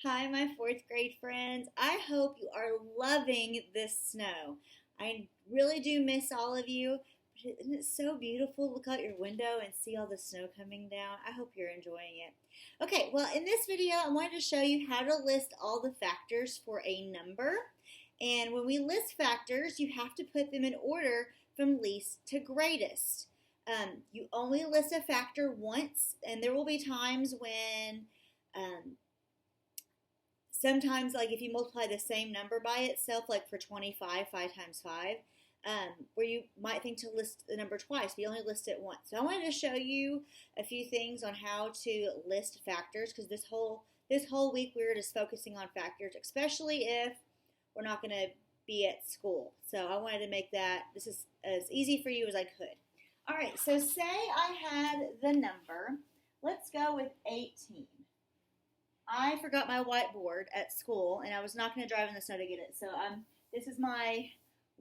Hi, my fourth grade friends. I hope you are loving this snow. I really do miss all of you. But isn't it so beautiful? Look out your window and see all the snow coming down. I hope you're enjoying it. Okay, well, in this video, I wanted to show you how to list all the factors for a number. And when we list factors, you have to put them in order from least to greatest. You only list a factor once, and there will be times when um, sometimes, like if you multiply the same number by itself, like for 25, 5 times 5, where you might think to list the number twice, but you only list it once. So I wanted to show you a few things on how to list factors, because this whole week we were just focusing on factors, especially if we're not going to be at school. So I wanted to make this as easy for you as I could. All right, so say I had the number, let's go with 18. I forgot my whiteboard at school, and I was not going to drive in the snow to get it. So this is my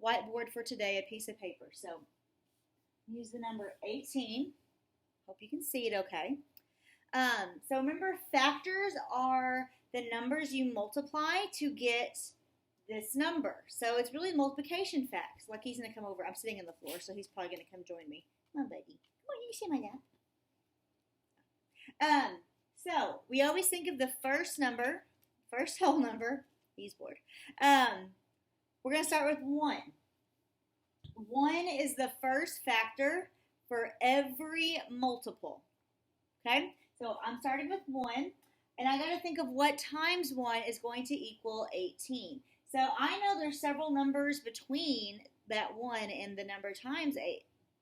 whiteboard for today, a piece of paper. So use the number 18. Hope you can see it okay. So remember, factors are the numbers you multiply to get this number. So it's really multiplication facts. Like he's going to come over. I'm sitting on the floor, so he's probably going to come join me. Come on, baby. Come on, you see my dad. So we always think of the first whole number. He's bored. We're going to start with 1. 1 is the first factor for every multiple. Okay? So I'm starting with 1, and I got to think of what times 1 is going to equal 18. So I know there's several numbers between that 1 and the number times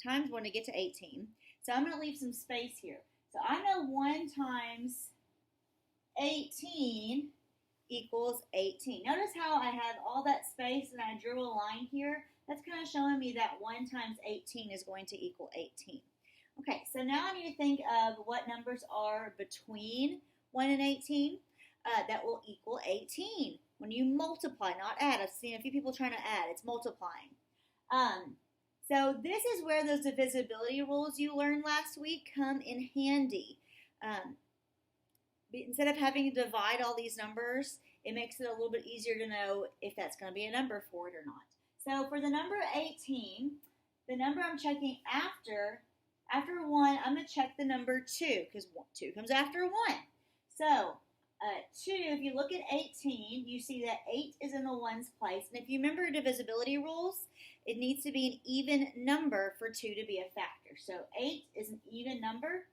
1 to get to 18. So I'm going to leave some space here. So I know 1 times 18 equals 18. Notice how I have all that space and I drew a line here? That's kind of showing me that 1 times 18 is going to equal 18. Okay, so now I need to think of what numbers are between 1 and 18 that will equal 18. When you multiply, not add. I've seen a few people trying to add. It's multiplying. So this is where those divisibility rules you learned last week come in handy. Instead of having to divide all these numbers, it makes it a little bit easier to know if that's going to be a number for it or not. So for the number 18, the number I'm checking after 1, I'm going to check the number 2, because 2 comes after 1. So 2, if you look at 18, you see that 8 is in the ones place. And if you remember divisibility rules, it needs to be an even number for 2 to be a factor. So 8 is an even number.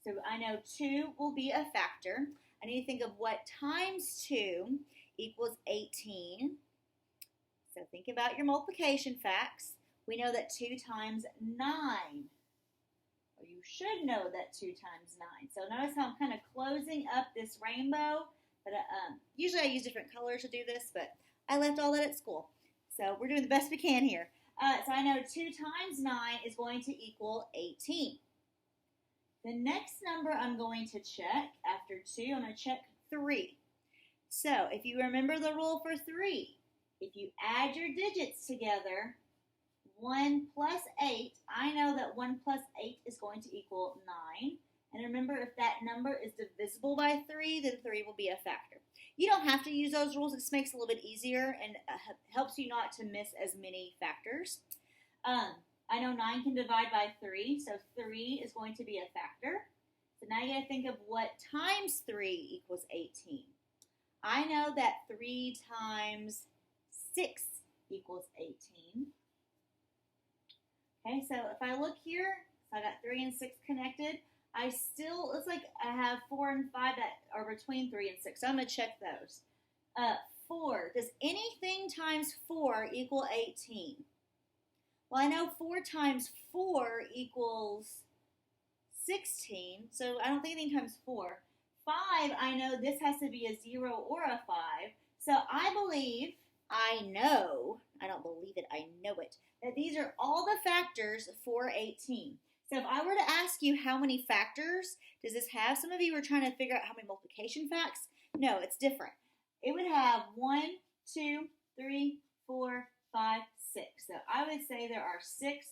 So I know 2 will be a factor. I need to think of what times 2 equals 18. So think about your multiplication facts. We know that 2 times 9. Or you should know that 2 times 9. So notice how I'm kind of closing up this rainbow. But usually I use different colors to do this, but I left all that at school. So we're doing the best we can here. So I know 2 times 9 is going to equal 18. The next number I'm going to check after 2, I'm going to check 3. So if you remember the rule for 3, if you add your digits together, 1 plus 8, I know that 1 plus 8 is going to equal 9. And remember, if that number is divisible by 3, then 3 will be a factor. You don't have to use those rules. It just makes it a little bit easier and helps you not to miss as many factors. I know 9 can divide by 3, so 3 is going to be a factor. So now you got to think of what times 3 equals 18. I know that 3 times 6 equals 18. Okay, so if I look here, so I got 3 and 6 connected. Looks like I have 4 and 5 that are between 3 and 6. So I'm going to check those. 4. Does anything times 4 equal 18? Well, I know 4 times 4 equals 16, so I don't think anything times 4. 5, I know this has to be a 0 or a 5. So I don't believe it, I know it, that these are all the factors for 18. So if I were to ask you how many factors does this have, some of you were trying to figure out how many multiplication facts. No, it's different. It would have 1, 2, 3, 4, 5, 6. So I would say there are 6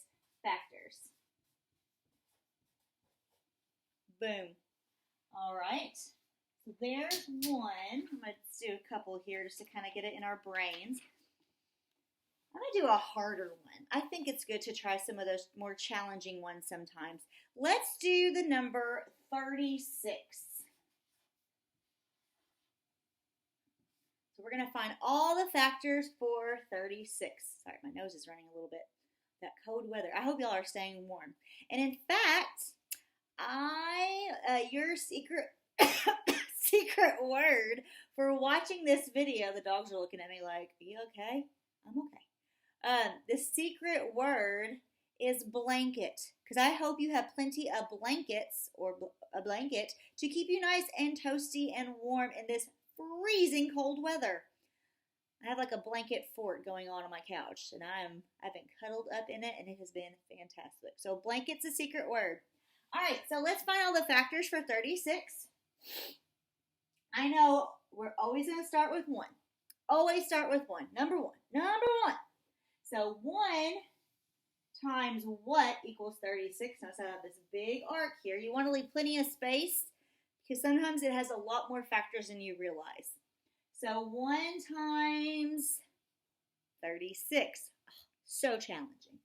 factors. Boom. All right. So there's one. I'm going to do a couple here just to kind of get it in our brains. I'm going to do a harder one. I think it's good to try some of those more challenging ones sometimes. Let's do the number 36. So we're going to find all the factors for 36. Sorry, my nose is running a little bit. That cold weather. I hope y'all are staying warm. And in fact, your secret secret word for watching this video, the dogs are looking at me like, are you okay? I'm okay. The secret word is blanket, because I hope you have plenty of blankets or a blanket to keep you nice and toasty and warm in this freezing cold weather. I have like a blanket fort going on my couch, and I've been cuddled up in it, and it has been fantastic. So blanket's a secret word. All right, so let's find all the factors for 36. I know we're always going to start with 1. Always start with 1. Number 1. Number 1. So 1 times what equals 36? Notice I have this big arc here. You want to leave plenty of space because sometimes it has a lot more factors than you realize. So 1 times 36. Oh, so challenging.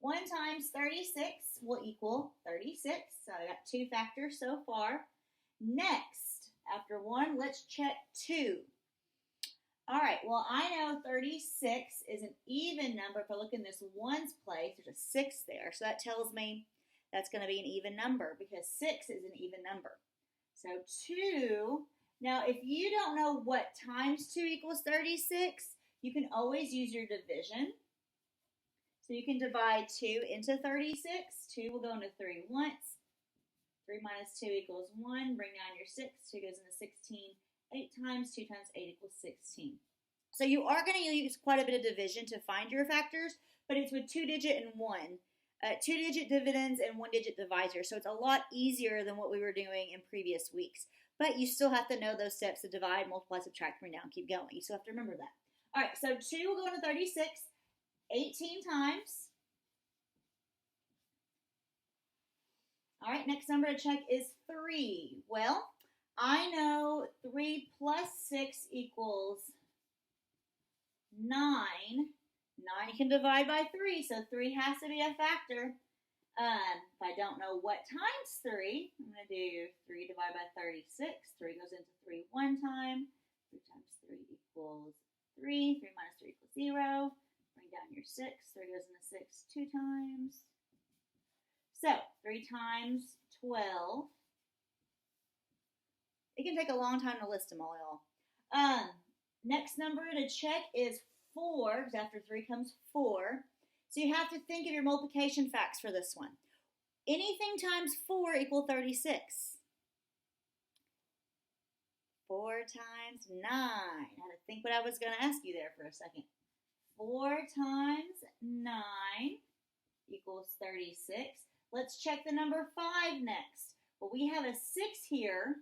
1 times 36 will equal 36. So I got 2 factors so far. Next, after 1, let's check 2. All right, well, I know 36 is an even number. If I look in this 1's place, there's a 6 there. So that tells me that's going to be an even number because 6 is an even number. So 2, now if you don't know what times 2 equals 36, you can always use your division. So you can divide 2 into 36. 2 will go into 3 once. 3 minus 2 equals 1. Bring down your 6. 2 goes into 16. 8 times 2 times 8 equals 16. So you are going to use quite a bit of division to find your factors, but it's with 2-digit and 2-digit dividends and 1-digit divisors. So it's a lot easier than what we were doing in previous weeks. But you still have to know those steps to divide, multiply, subtract, bring down, keep going. You still have to remember that. All right, so 2 will go into 36 18 times. All right, next number to check is 3. Well, I know 3 plus 6 equals 9. 9 you can divide by 3, so 3 has to be a factor. If I don't know what times 3, I'm going to do 3 divided by 36. 3 goes into 3 one time. 3 times 3 equals 3. 3 minus 3 equals 0. Bring down your 6. 3 goes into 6 2 times. So 3 times 12. It can take a long time to list them all, y'all. Next number to check is 4, because after 3 comes 4. So you have to think of your multiplication facts for this one. Anything times 4 equals 36. 4 times 9. I had to think what I was going to ask you there for a second. 4 times 9 equals 36. Let's check the number 5 next. Well, we have a 6 here.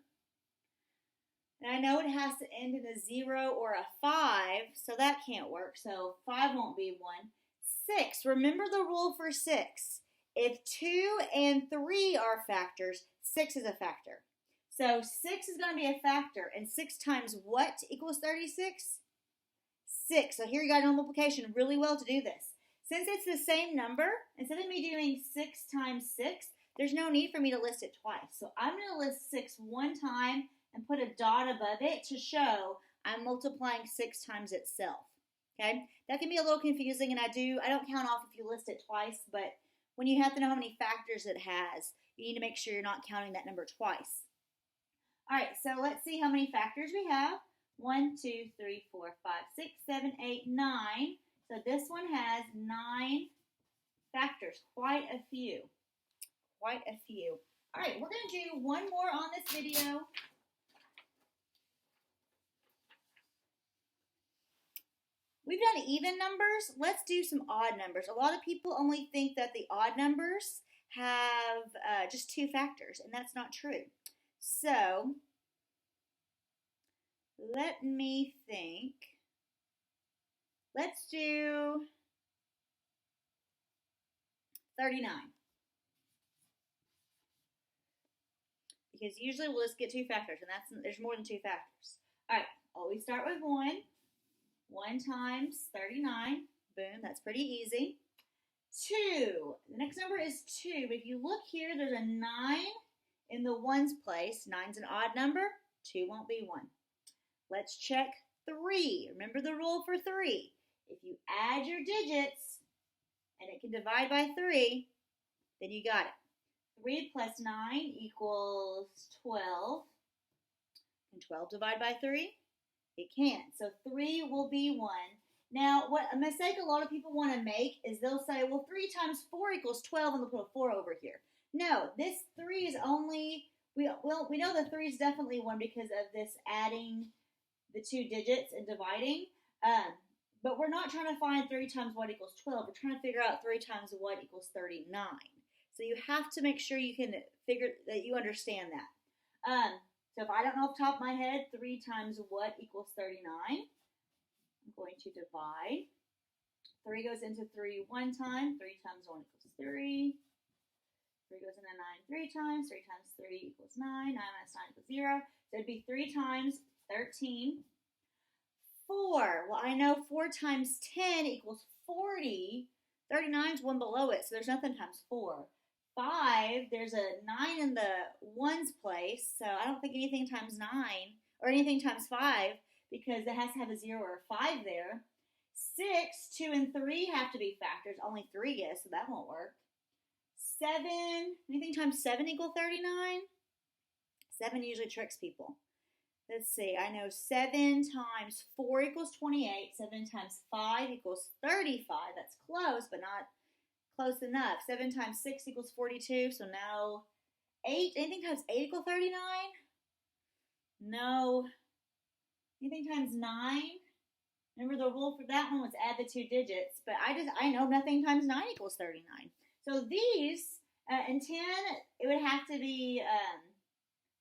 And I know it has to end in a 0 or a 5, so that can't work. So 5 won't be 1. 6, remember the rule for 6. If 2 and 3 are factors, 6 is a factor. So 6 is going to be a factor. And 6 times what equals 36? 6. So here you got multiplication really well to do this. Since it's the same number, instead of me doing 6 times 6, there's no need for me to list it twice. So I'm going to list 6 one time and put a dot above it to show I'm multiplying 6 times itself. Okay? That can be a little confusing, and I don't count off if you list it twice, but when you have to know how many factors it has, you need to make sure you're not counting that number twice. All right, so let's see how many factors we have. 1, 2, 3, 4, 5, 6, 7, 8, 9. So this one has 9 factors, quite a few. Quite a few. All right, we're going to do one more on this video. We've done even numbers. Let's do some odd numbers. A lot of people only think that the odd numbers have just 2 factors, and that's not true. So let me think. Let's do 39. because usually we'll just get two factors, and there's more than two factors. All right, always start with 1. 1 times 39. Boom, that's pretty easy. 2. The next number is 2. But if you look here, there's a 9 in the ones place. 9's an odd number. 2 won't be 1. Let's check 3. Remember the rule for 3. If you add your digits and it can divide by 3, then you got it. 3 plus 9 equals 12. Can 12 divide by 3? It can. So 3 will be 1. Now, what a mistake a lot of people want to make is they'll say, well, 3 times 4 equals 12, and they'll put a 4 over here. No, this 3 is only, we know the 3 is definitely 1 because of this adding the two digits and dividing. But we're not trying to find 3 times what equals 12. We're trying to figure out 3 times what equals 39. So you have to make sure you can figure that you understand that. So if I don't know off the top of my head, 3 times what equals 39, I'm going to divide. 3 goes into 3 one time. 3 times 1 equals 3. 3 goes into 9 3 times. 3 times 3 equals 9. 9 minus 9 equals 0. So it'd be 3 times 13. 4. Well, I know 4 times 10 equals 40. 39 is one below it, so there's nothing times 4. 5, there's a 9 in the ones place, so I don't think anything times 9 or anything times 5 because it has to have a 0 or a 5 there. 6, 2, and 3 have to be factors. Only 3 is, so that won't work. 7, anything times 7 equal 39? 7 usually tricks people. Let's see, I know 7 times 4 equals 28. 7 times 5 equals 35. That's close, but not close enough. 7 times 6 equals 42. So now 8. Anything times 8 equals 39? No. Anything times 9? Remember the rule for that one was add the two digits. But I know nothing times 9 equals 39. So these, and 10, it would have to be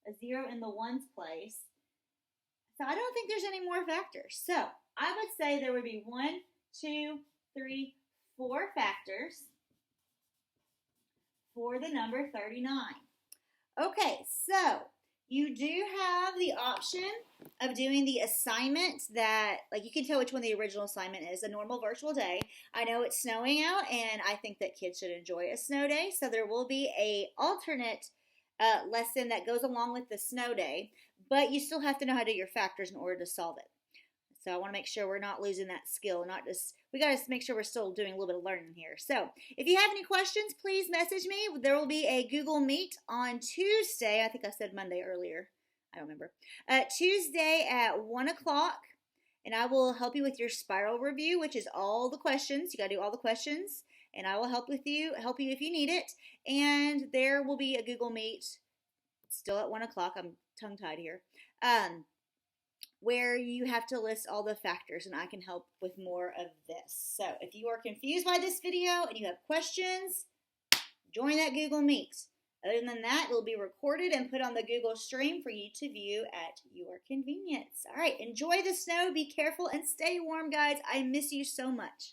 a 0 in the ones place. So I don't think there's any more factors. So I would say there would be 1, 2, 3, 4 factors for the number 39. Okay, so you do have the option of doing the assignment that, like you can tell which one the original assignment is, a normal virtual day. I know it's snowing out and I think that kids should enjoy a snow day. So there will be a alternate lesson that goes along with the snow day, but you still have to know how to do your factors in order to solve it. So I want to make sure we're not losing that skill, we got to make sure we're still doing a little bit of learning here. So if you have any questions, please message me. There will be a Google Meet on Tuesday. I think I said Monday earlier. I don't remember. Tuesday at 1 o'clock, and I will help you with your spiral review, which is all the questions. You got to do all the questions, and I will help you if you need it. And there will be a Google Meet still at 1 o'clock. I'm tongue-tied here. Where you have to list all the factors, and I can help with more of this. So if you are confused by this video and you have questions, join that Google Meet. Other than that, it will be recorded and put on the Google Stream for you to view at your convenience. All right, enjoy the snow, be careful, and stay warm, guys. I miss you so much.